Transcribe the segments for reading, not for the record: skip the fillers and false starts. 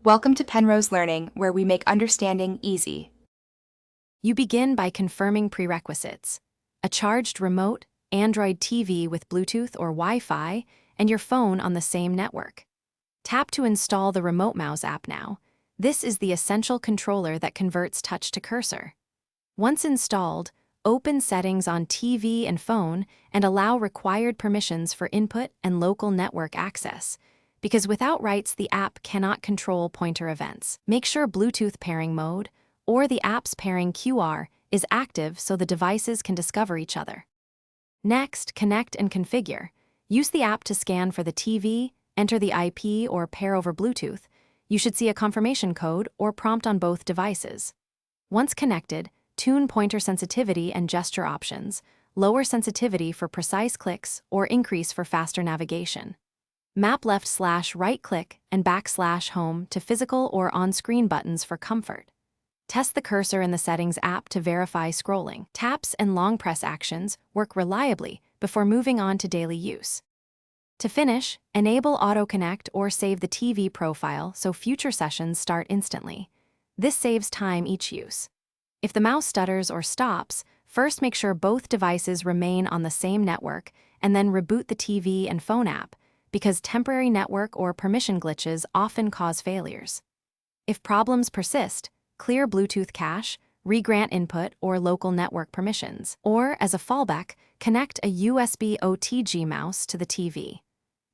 Welcome to Penrose Learning, where we make understanding easy. You begin by confirming prerequisites: a charged remote, Android TV with Bluetooth or Wi-Fi, and your phone on the same network. Tap to install the Remote Mouse app now. This is the essential controller that converts touch to cursor. Once installed, open Settings on TV and phone and allow required permissions for input and local network access, because without rights the app cannot control pointer events. Make sure Bluetooth pairing mode, or the app's pairing QR, is active so the devices can discover each other. Next, connect and configure. Use the app to scan for the TV, enter the IP or pair over Bluetooth. You should see a confirmation code or prompt on both devices. Once connected, tune pointer sensitivity and gesture options, lower sensitivity for precise clicks or increase for faster navigation. Map left/right click and \home to physical or on-screen buttons for comfort. Test the cursor in the Settings app to verify scrolling. Taps and long press actions work reliably before moving on to daily use. To finish, enable Auto Connect or save the TV profile so future sessions start instantly. This saves time each use. If the mouse stutters or stops, first make sure both devices remain on the same network and then reboot the TV and phone app, because temporary network or permission glitches often cause failures. If problems persist, clear Bluetooth cache, regrant input or local network permissions, or, as a fallback, connect a USB OTG mouse to the TV.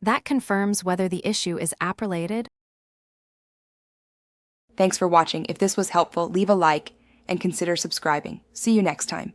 That confirms whether the issue is app-related. Thanks for watching. If this was helpful, leave a like and consider subscribing. See you next time.